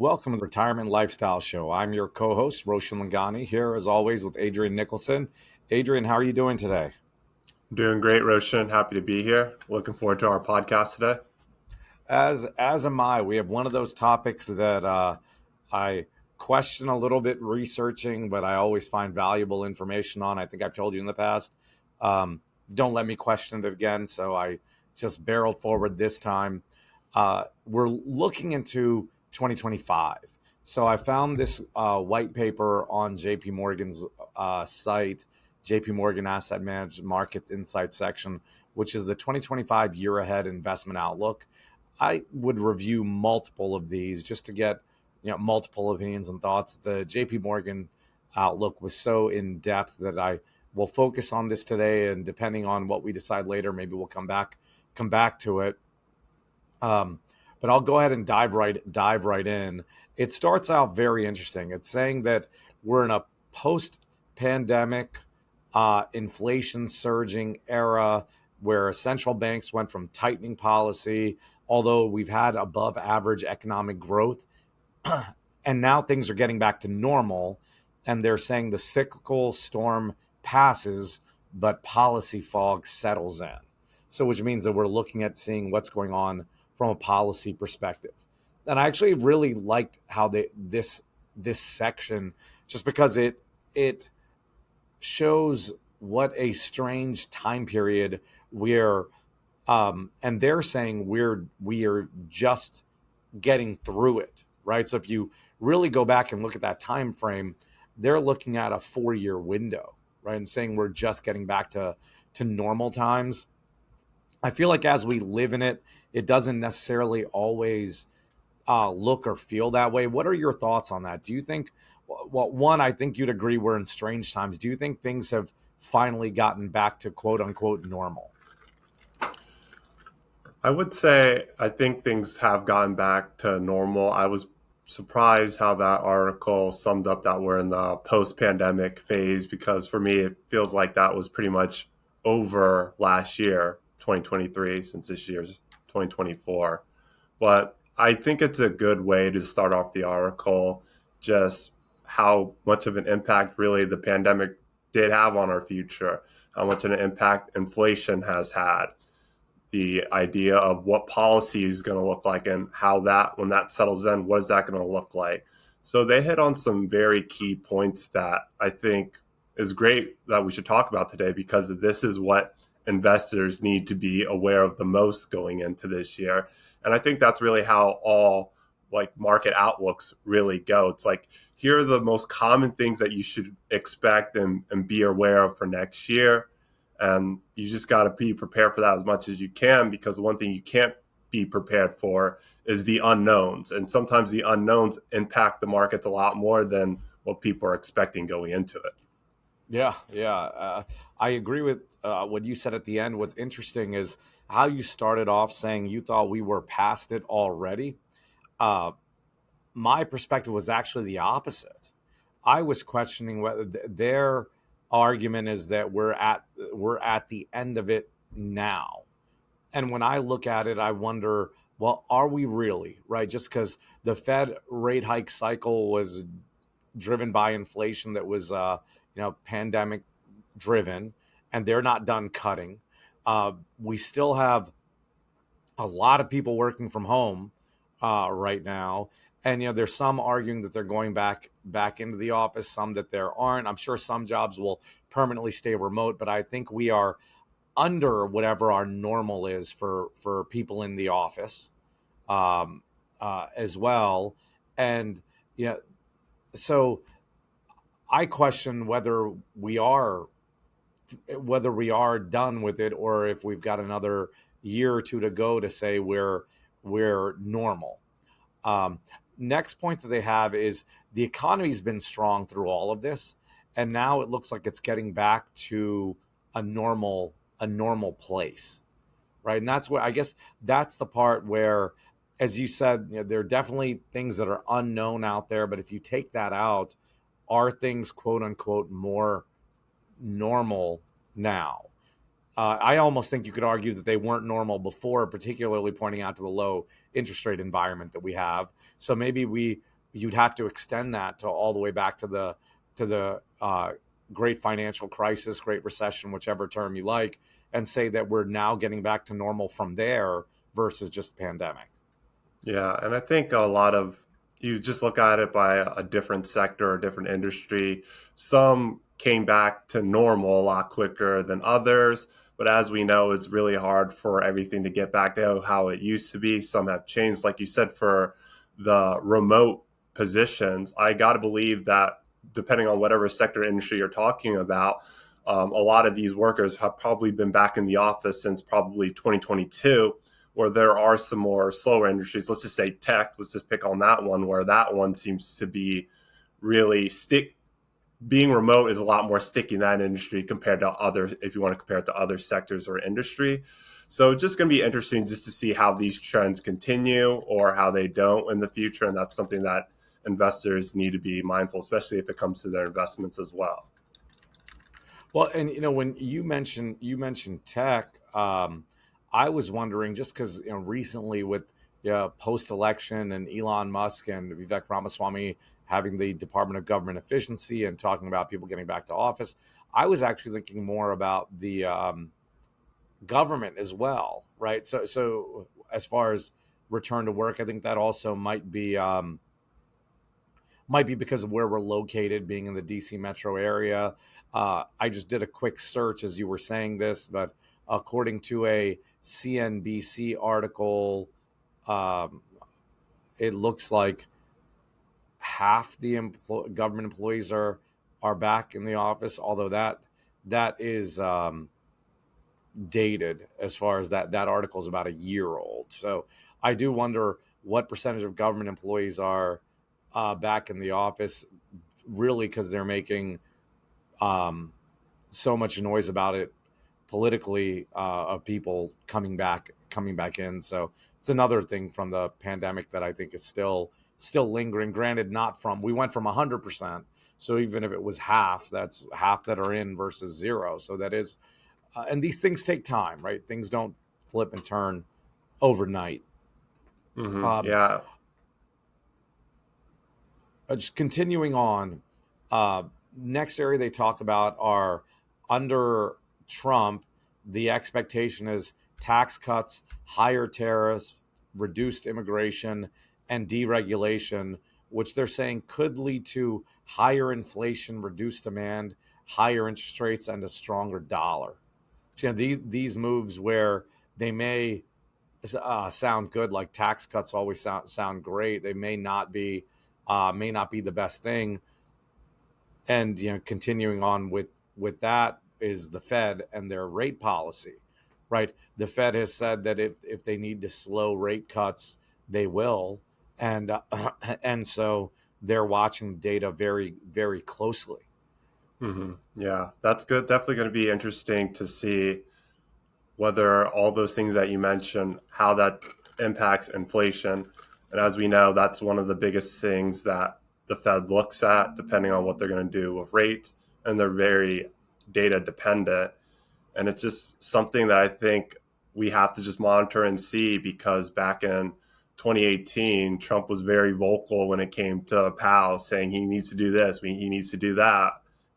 Welcome to the Retirement Lifestyle Show. I'm your co-host, Roshan Loungani, here as always with Adrian Nicholson. Adrian, how are you doing today? Doing great, Roshan. Happy to be here. Looking forward to our podcast today. As am I. We have one of those topics that I question a little bit researching, but I always find valuable information on. I think I've told you in the past. Um, don't let me question it again, so I just barreled forward this time. We're looking into 2025. So I found this white paper on JP Morgan's site, JP Morgan Asset Management Markets Insight section, which is the 2025 year ahead investment outlook. I would review multiple of these just to get multiple opinions and thoughts. The JP Morgan outlook was so in depth that I will focus on this today, and depending on what we decide later, maybe we'll come back to it. But I'll go ahead and dive right in. It starts out very interesting. It's saying that we're in a post-pandemic, inflation surging era where central banks went from tightening policy, although we've had above average economic growth, and now things are getting back to normal. And they're saying the cyclical storm passes, but policy fog settles in. So, which means that we're looking at seeing what's going on from a policy perspective. And I actually really liked how this section, just because it shows what a strange time period we're and they're saying we are just getting through it, right? So if you really go back and look at that time frame, they're looking at a 4-year window, right? And saying we're just getting back to normal times. I feel like as we live in it, it doesn't necessarily always look or feel that way. What are your thoughts on that? Do you think, well, one, I think you'd agree we're in strange times. Do you think things have finally gotten back to quote unquote normal? I would say I think things have gotten back to normal. I was surprised how that article summed up that we're in the post-pandemic phase because for me it feels like that was pretty much over last year, 2023, since this year's 2024. But I think it's a good way to start off the article, just how much of an impact really the pandemic did have on our future, how much of an impact inflation has had, the idea of what policy is going to look like and how that, when that settles in, what is that going to look like? So they hit on some very key points that I think is great that we should talk about today because this is what investors need to be aware of the most going into this year. And I think that's really how all like market outlooks really go. It's like, here are the most common things that you should expect and be aware of for next year. And you just got to be prepared for that as much as you can, because the one thing you can't be prepared for is the unknowns. And sometimes the unknowns impact the markets a lot more than what people are expecting going into it. Yeah. I agree with what you said at the end. What's interesting is how you started off saying you thought we were past it already. Uh, my perspective was actually the opposite. I was questioning whether their argument is that we're at the end of it now. And when I look at it, I wonder, well, are we really, right? Just because the Fed rate hike cycle was driven by inflation that was, pandemic driven, and they're not done cutting. We still have a lot of people working from home right now, and there's some arguing that they're going back into the office, some that there aren't. I'm sure some jobs will permanently stay remote, but I think we are under whatever our normal is for people in the office as well. And so I question whether we are done with it, or if we've got another year or two to go to say we're normal. Um, Next point that they have is the economy's been strong through all of this, and now it looks like it's getting back to a normal place, right? And that's where I guess that's the part where, as you said, there are definitely things that are unknown out there. But if you take that out, are things quote unquote more normal now? I almost think you could argue that they weren't normal before, particularly pointing out to the low interest rate environment that we have. So maybe you'd have to extend that to all the way back to the great financial crisis, great recession, whichever term you like, and say that we're now getting back to normal from there versus just pandemic. Yeah, and I think a lot of you just look at it by a different sector or different industry. Some came back to normal a lot quicker than others, but as we know, it's really hard for everything to get back to how it used to be. Some have changed, like you said, for the remote positions. I got to believe that depending on whatever sector industry you're talking about, a lot of these workers have probably been back in the office since probably 2022 where there are some more slower industries. Let's just say tech. Let's just pick on that one, where that one seems to be really stick. Being remote is a lot more sticky in that industry compared to other, if you want to compare it to other sectors or industry. So it's just going to be interesting just to see how these trends continue or how they don't in the future. And that's something that investors need to be mindful, especially if it comes to their investments as well. Well, and when you mentioned tech, I was wondering just because recently with post election and Elon Musk and Vivek Ramaswamy having the Department of Government Efficiency and talking about people getting back to office, I was actually thinking more about the government as well, right? So as far as return to work, I think that also might be because of where we're located, being in the DC metro area. I just did a quick search as you were saying this, but according to a CNBC article, um, it looks like half the government employees are back in the office. Although that is dated, as far as that article is about a year old. So I do wonder what percentage of government employees are back in the office, really, because they're making um, so much noise about it politically, of people coming back in. So it's another thing from the pandemic that I think is still lingering. Granted, not from we went from 100%. So even if it was half, that's half that are in versus zero. So that is, and these things take time, right? Things don't flip and turn overnight. Um, Yeah. just continuing on, uh, next area they talk about are under Trump, the expectation is tax cuts, higher tariffs, reduced immigration, and deregulation, which they're saying could lead to higher inflation, reduced demand, higher interest rates, and a stronger dollar. So, these moves where they may sound good, like tax cuts always sound great. They may not be the best thing. And continuing on with that is the Fed and their rate policy, right? The Fed has said that if they need to slow rate cuts, they will, and and so they're watching data very very closely. Yeah, that's good. Definitely going to be interesting to see whether all those things that you mentioned, how that impacts inflation. And as we know, that's one of the biggest things that the Fed looks at, depending on what they're going to do with rates. And they're very data dependent. And it's just something that I think we have to just monitor and see because back in 2018, Trump was very vocal when it came to Powell saying he needs to do this, he needs to do that.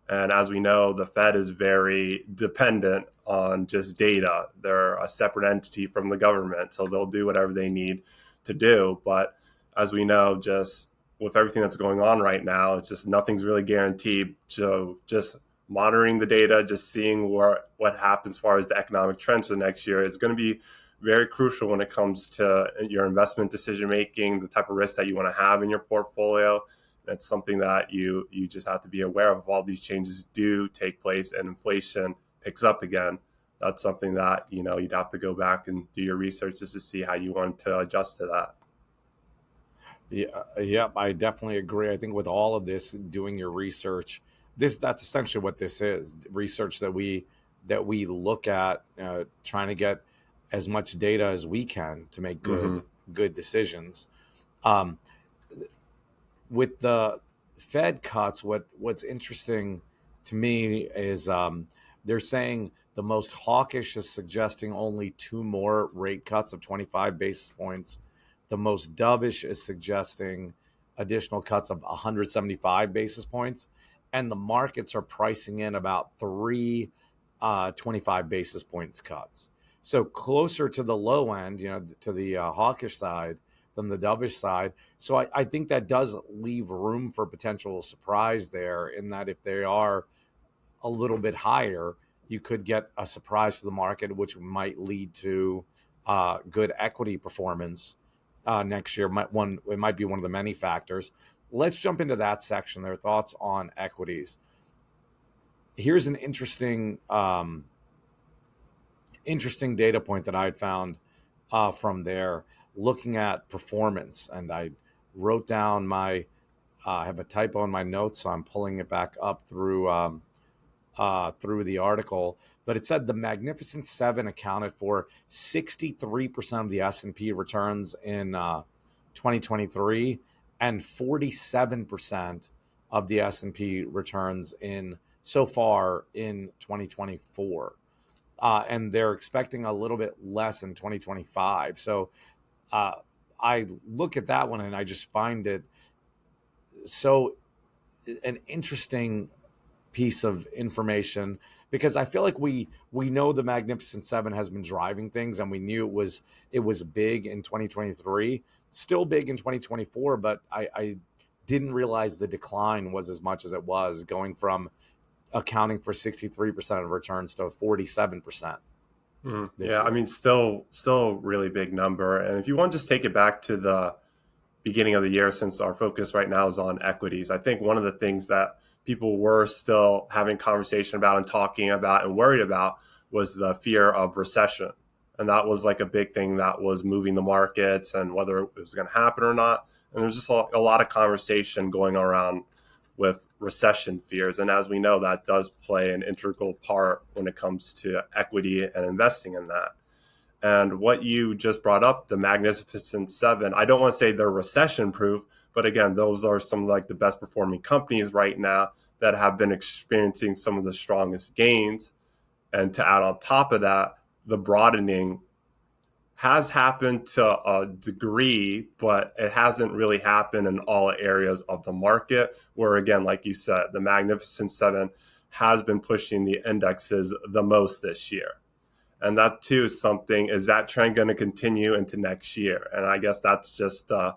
And as we know, the Fed is very dependent on just data. They're a separate entity from the government, so they'll do whatever they need to do. But as we know, just with everything that's going on right now, it's just nothing's really guaranteed. So just monitoring the data, just seeing what happens as far as the economic trends for next year is going to be very crucial when it comes to your investment decision making, the type of risk that you want to have in your portfolio. That's something that you just have to be aware of. If all these changes do take place and inflation picks up again, that's something that you'd have to go back and do your research just to see how you want to adjust to that. Yeah, yep, I definitely agree. I think with all of this, doing your research, that's essentially what this is: research that we look at, trying to get as much data as we can to make Hmm. good decisions. Um, with the Fed cuts, what's interesting to me is they're saying the most hawkish is suggesting only two more rate cuts of 25 basis points. The most dovish is suggesting additional cuts of 175 basis points, and the markets are pricing in about three 25 basis points cuts. So closer to the low end, to the hawkish side than the dovish side. So I think that does leave room for potential surprise there, in that if they are a little bit higher, you could get a surprise to the market, which might lead to good equity performance next year. It might be one of the many factors. Let's jump into that section. Their thoughts on equities. Here's an interesting data point that I had found from there, looking at performance. And I wrote down I have a typo in my notes, so I'm pulling it back up through the article. But it said the Magnificent Seven accounted for 63% of the S&P returns in 2023 and 47% of the S&P returns so far in 2024. And they're expecting a little bit less in 2025. So I look at that one and I just find it so an interesting piece of information, because I feel like we know the Magnificent Seven has been driving things, and we knew it was big in 2023, still big in 2024, but I didn't realize the decline was as much as it was, going from accounting for 63% of returns to 47% this Yeah, I year. mean, still a really big number. And if you want to just take it back to the beginning of the year, since our focus right now is on equities, I think one of the things that people were still having conversation about and talking about and worried about was the fear of recession. And that was like a big thing that was moving the markets, and whether it was going to happen or not. And there's just a lot of conversation going around with recession fears. And as we know, that does play an integral part when it comes to equity and investing in that. And what you just brought up, the Magnificent Seven, I don't want to say they're recession proof, but again, those are some of like the best performing companies right now that have been experiencing some of the strongest gains. And to add on top of that, the broadening has happened to a degree, but it hasn't really happened in all areas of the market. Where again, like you said, the Magnificent Seven has been pushing the indexes the most this year. And that too is something, is that trend going to continue into next year? And I guess that's just the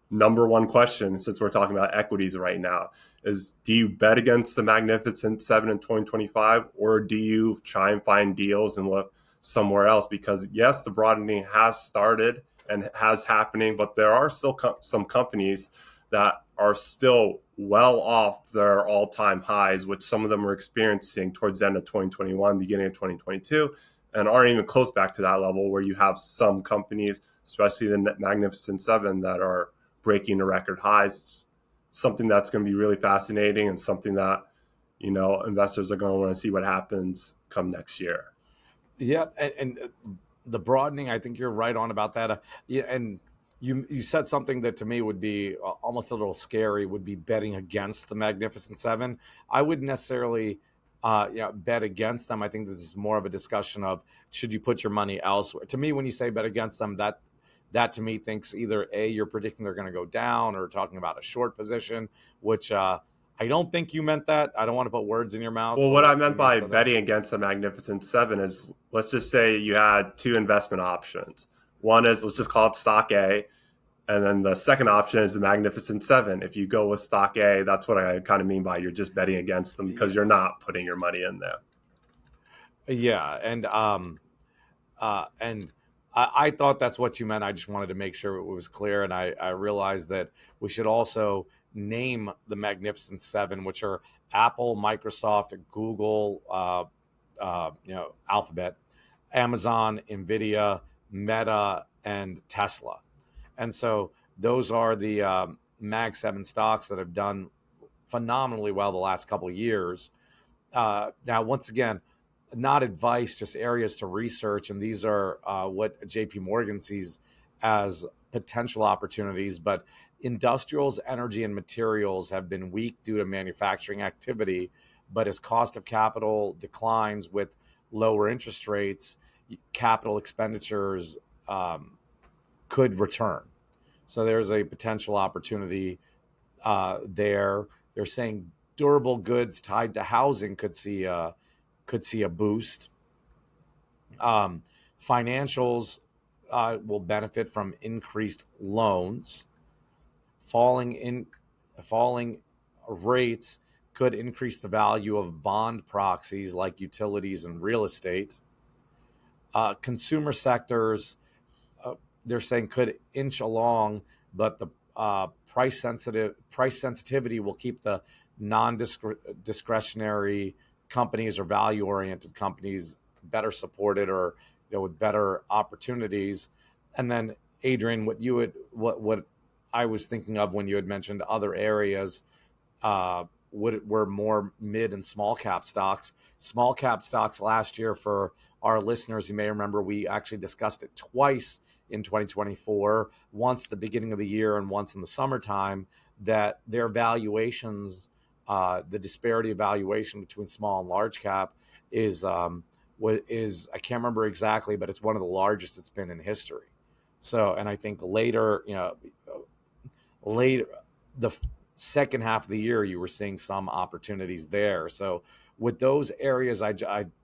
number one question, since we're talking about equities right now, is do you bet against the Magnificent Seven in 2025, or do you try and find deals and look somewhere else? Because yes, the broadening has started and has happening, but there are still some companies that are still well off their all-time highs, which some of them were experiencing towards the end of 2021, beginning of 2022, and aren't even close back to that level, where you have some companies, especially the Magnificent Seven, that are breaking the record highs. It's something that's going to be really fascinating, and something that, investors are going to want to see what happens come next year. Yeah, and the broadening, I think you're right on about that. Yeah, and you said something that to me would be almost a little scary, would be betting against the Magnificent Seven. I wouldn't necessarily bet against them. I think this is more of a discussion of, should you put your money elsewhere? To me, when you say bet against them, that to me thinks either A, you're predicting they're going to go down, or talking about a short position, which I don't think you meant that. I don't want to put words in your mouth, Well, but what I when meant you by said that. betting against the Magnificent Seven is, let's just say you had two investment options. One is, let's just call it stock A. And then the second option is the Magnificent Seven. If you go with stock A, that's what I kind of mean by you're just betting against them, because you're not putting your money in there. Yeah, and I thought that's what you meant. I just wanted to make sure it was clear, and I realized that we should also name the Magnificent Seven, which are Apple, Microsoft, Google, Alphabet, Amazon, Nvidia, Meta, and Tesla. And so those are the Mag 7 stocks that have done phenomenally well the last couple of years. Now, once again, not advice, just areas to research. And these are what JP Morgan sees as potential opportunities. But industrials, energy, and materials have been weak due to manufacturing activity. But as cost of capital declines with lower interest rates, capital expenditures could return. So there's a potential opportunity They're saying durable goods tied to housing could see a boost. Um, Financials will benefit from increased loans. Falling in falling rates could increase the value of bond proxies like utilities and real estate. Consumer sectors, uh, they're saying could inch along, but the price sensitivity will keep the non-discretionary companies or value-oriented companies better supported, or with better opportunities. And then, Adrian, what I was thinking of when you had mentioned other areas, were more mid and small cap stocks. Small cap stocks last year, for our listeners, you may remember we actually discussed it twice in 2024, once at the beginning of the year and once in the summertime, that their valuations, the disparity of valuation between small and large cap is I can't remember exactly, but it's one of the largest it's been in history. So, and I think later the second half of the year, you were seeing some opportunities there. So with those areas, I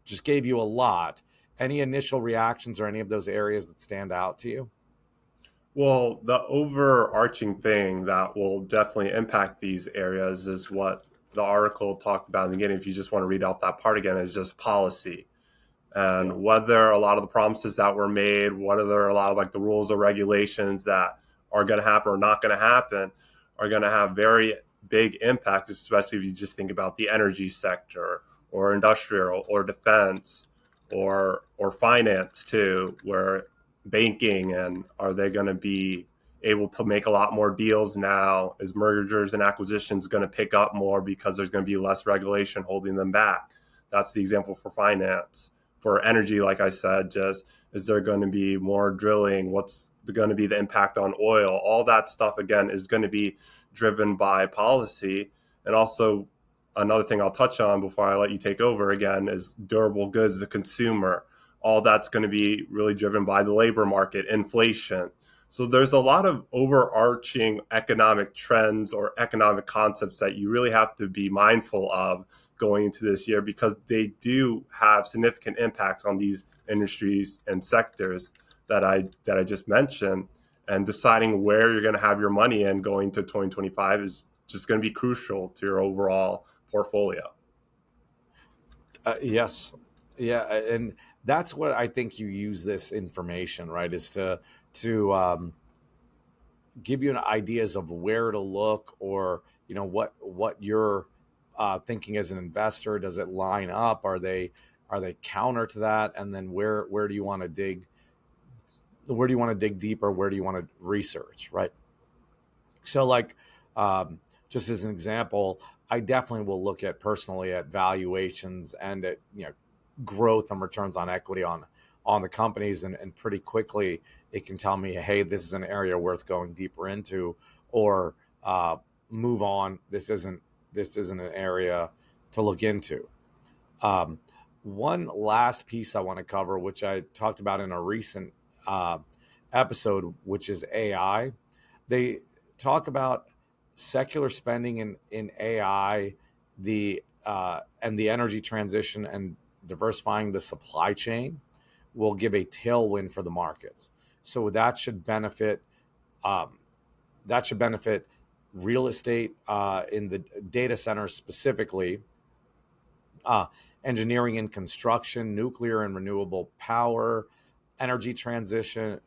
just gave you a lot. Any initial reactions or any of those areas that stand out to you? Well, the overarching thing that will definitely impact these areas is what the article talked about in the beginning. If you just want to read off that part again, is just policy, Yeah. and whether a lot of the promises that were made, whether a lot of like the rules or regulations that are going to happen or not going to happen, are going to have very big impacts, especially if you just think about the energy sector or industrial or defense or finance too, where banking, and are they going to be able to make a lot more deals now? Is mergers and acquisitions going to pick up more because there's going to be less regulation holding them back? That's the example for finance. For energy, like I said, just is there going to be more drilling? What's going to be the impact on oil? All that stuff, again, is going to be driven by policy. And also, another thing I'll touch on before I let you take over again is durable goods, the consumer. All that's going to be really driven by the labor market, inflation. So there's a lot of overarching economic trends or economic concepts that you really have to be mindful of going into this year, because they do have significant impacts on these industries and sectors that I just mentioned. And deciding where you're going to have your money in going to 2025 is just going to be crucial to your overall portfolio. Yes. Yeah. And that's what I think you use this information, right? Is to give you ideas of where to look, or what you're thinking as an investor. Does it line up? Are they counter to that? And then where do you want to dig? Where do you want to dig deeper? Where do you want to research? Right. So, like, just as an example, I definitely will look at personally at valuations and at growth and returns on equity on the companies, and pretty quickly it can tell me, hey, this is an area worth going deeper into, or move on. This isn't an area to look into. Um, One last piece I want to cover, which I talked about in a recent uh, episode, which is AI. They talk about secular spending in AI, and the energy transition, and diversifying the supply chain will give a tailwind for the markets. So um, that should benefit real estate, in the data centers specifically, uh, engineering and construction, nuclear and renewable power, energy transition,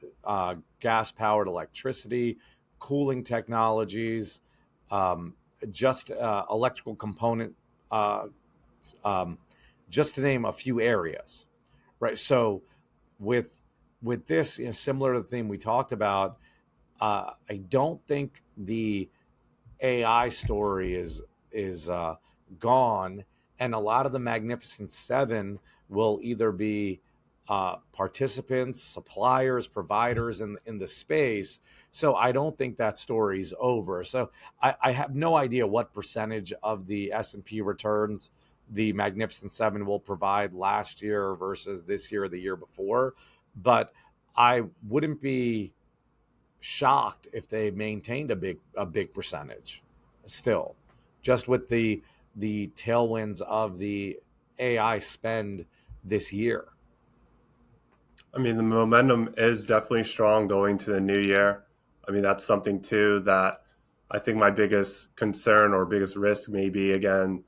gas powered electricity, cooling technologies, um, just electrical component, uh, um, just to name a few areas, right? So with with this, similar to the theme we talked about, I don't think the AI story is gone, and a lot of the Magnificent Seven will either be participants, suppliers, providers in the space. So I don't think that story's over. So I have no idea what percentage of the S&P returns the Magnificent Seven will provide last year versus this year or the year before, but I wouldn't be shocked if they maintained a big percentage. still, just with the tailwinds of the AI spend this year. I mean, the momentum is definitely strong going to the new year. I mean, that's something too that I think my biggest concern or biggest risk may be, again,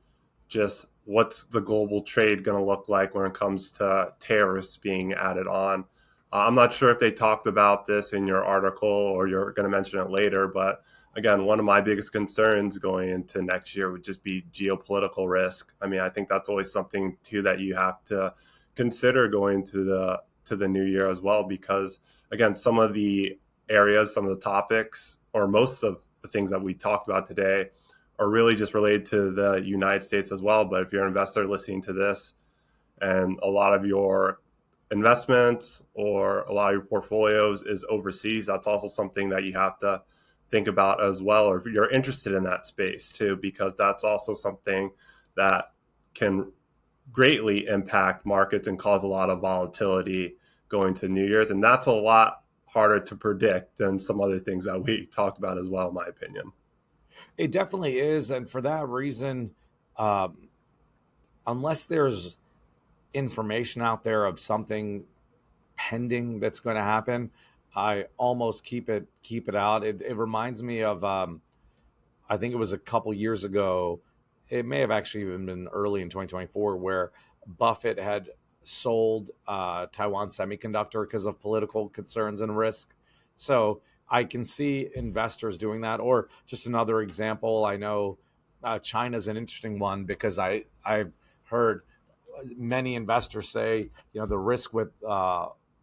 just what's the global trade going to look like when it comes to tariffs being added on. I'm not sure if they talked about this in your article or you're going to mention it later, but again, one of my biggest concerns going into next year would just be geopolitical risk. I mean, I think that's always something too that you have to consider going to the new year as well, because again, some of the areas, some of the topics, or most of the things that we talked about today are really just related to the United States as well. But if you're an investor listening to this and a lot of your investments or a lot of your portfolios is overseas, that's also something that you have to think about as well, or if you're interested in that space too, because that's also something that can greatly impact markets and cause a lot of volatility going to New Year's. And that's a lot harder to predict than some other things that we talked about as well, in my opinion. It definitely is, and for that reason, um, unless there's information out there of something pending that's going to happen, I almost keep it out. It reminds me of I think it was a couple years ago. It may have actually even been early in 2024 where Buffett had sold Taiwan Semiconductor because of political concerns and risk. So I can see investors doing that. Or just another example, I know China's an interesting one because I've heard many investors say, the risk with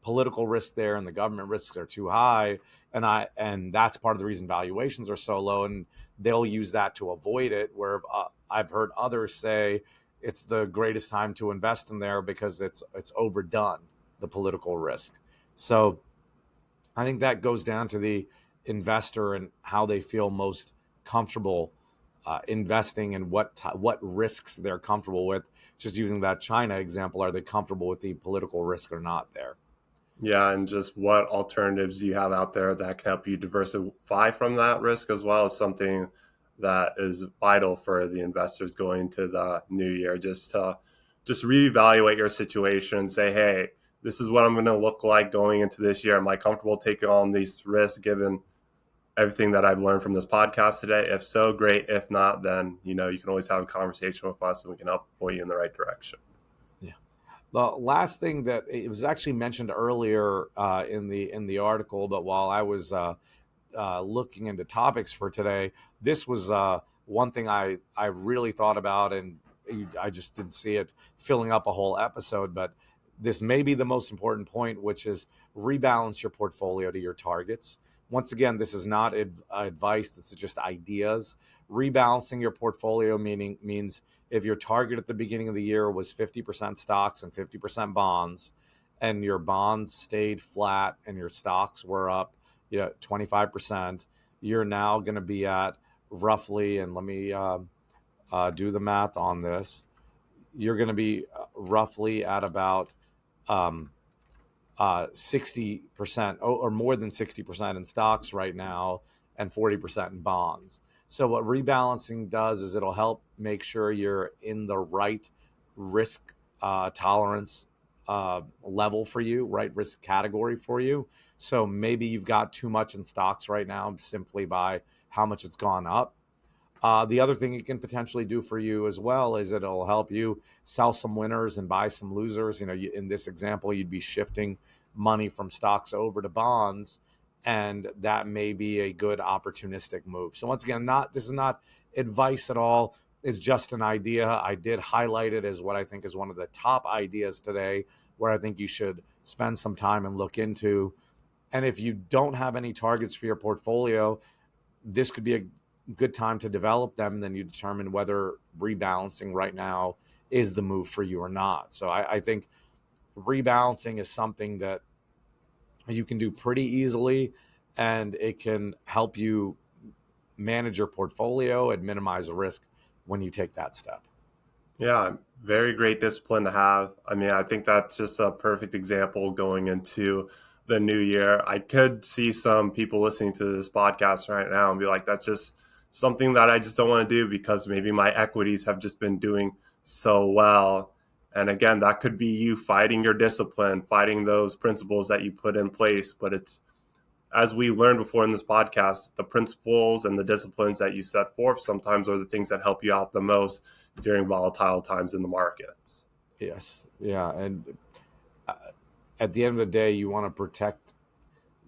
political risk there and the government risks are too high, and that's part of the reason valuations are so low, and they'll use that to avoid it. Where I've heard others say it's the greatest time to invest in there because it's overdone, the political risk. So I think that goes down to the investor and how they feel most comfortable investing and what risks they're comfortable with. Just using that China example, are they comfortable with the political risk or not there? Yeah, and just what alternatives do you have out there that can help you diversify from that risk as well as something that is vital for the investors going into the new year, just to just reevaluate your situation and say, hey, this is what I'm going to look like going into this year. Am I comfortable taking on these risks given everything that I've learned from this podcast today? If so, great. If not, then you can always have a conversation with us and we can help point you in the right direction. Yeah. The last thing that it was actually mentioned earlier in the article, but while I was looking into topics for today, this was one thing I really thought about, and I just didn't see it filling up a whole episode. But this may be the most important point, which is rebalance your portfolio to your targets. Once again, this is not advice. This is just ideas. Rebalancing your portfolio means if your target at the beginning of the year was 50% stocks and 50% bonds, and your bonds stayed flat and your stocks were up 25%, you're now going to be at roughly, and let me do the math on this, you're going to be roughly at about 60% or more than 60% in stocks right now and 40% in bonds. So what rebalancing does is it'll help make sure you're in the right risk tolerance level for you, right risk category for you. So maybe you've got too much in stocks right now simply by how much it's gone up. The other thing it can potentially do for you as well is it'll help you sell some winners and buy some losers. In this example, you'd be shifting money from stocks over to bonds, and that may be a good opportunistic move. So once again, this is not advice at all. It's just an idea. I did highlight it as what I think is one of the top ideas today, where I think you should spend some time and look into. And if you don't have any targets for your portfolio, this could be a good time to develop them. And then you determine whether rebalancing right now is the move for you or not. So I think rebalancing is something that you can do pretty easily, and it can help you manage your portfolio and minimize the risk when you take that step. Yeah, very great discipline to have. I mean, I think that's just a perfect example going into the new year. I could see some people listening to this podcast right now and be like, that just something that I just don't want to do because maybe my equities have just been doing so well. And again, that could be you fighting your discipline, fighting those principles that you put in place. But it's, as we learned before in this podcast, the principles and the disciplines that you set forth sometimes are the things that help you out the most during volatile times in the markets. Yes. Yeah. And at the end of the day, you want to protect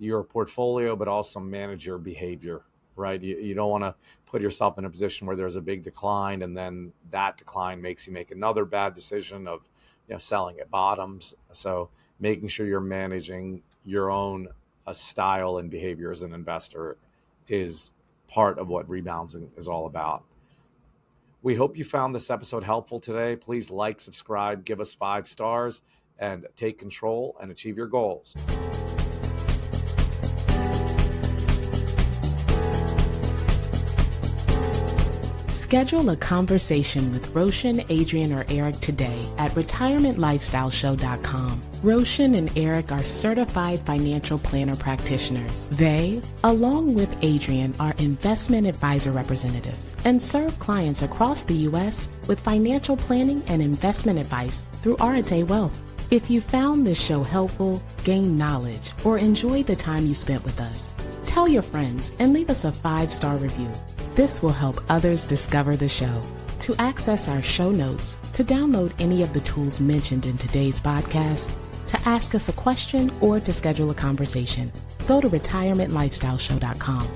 your portfolio, but also manage your behavior, right? You don't want to put yourself in a position where there's a big decline and then that decline makes you make another bad decision of, selling at bottoms. So making sure you're managing your own style and behavior as an investor is part of what rebalancing is all about. We hope you found this episode helpful today. Please like, subscribe, give us 5 stars, and take control and achieve your goals. Schedule a conversation with Roshan, Adrian, or Eric today at retirementlifestyleshow.com. Roshan and Eric are certified financial planner practitioners. They, along with Adrian, are investment advisor representatives and serve clients across the U.S. with financial planning and investment advice through Arete Wealth. If you found this show helpful, gained knowledge, or enjoyed the time you spent with us, tell your friends and leave us a 5-star review. This will help others discover the show. To access our show notes, to download any of the tools mentioned in today's podcast, to ask us a question, or to schedule a conversation, go to retirementlifestyleshow.com.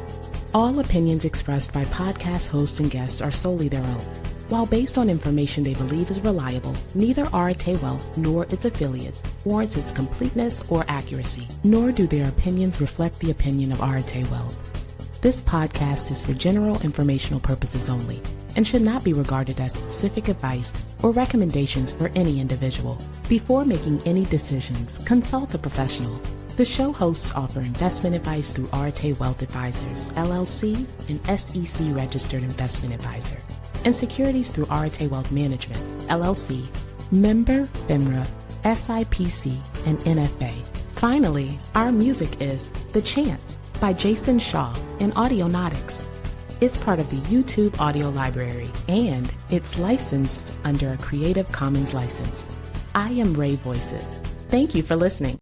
All opinions expressed by podcast hosts and guests are solely their own. While based on information they believe is reliable, neither Arete Wealth nor its affiliates warrants its completeness or accuracy, nor do their opinions reflect the opinion of Arete Wealth. This podcast is for general informational purposes only and should not be regarded as specific advice or recommendations for any individual. Before making any decisions, consult a professional. The show hosts offer investment advice through Arete Wealth Advisors, LLC, an SEC-registered investment advisor, and securities through Arete Wealth Management, LLC, member FINRA, SIPC, and NFA. Finally, our music is The Chance by Jason Shaw and Audionautics. It's part of the YouTube audio library, and it's licensed under a Creative Commons license. I am Ray Voices. Thank you for listening.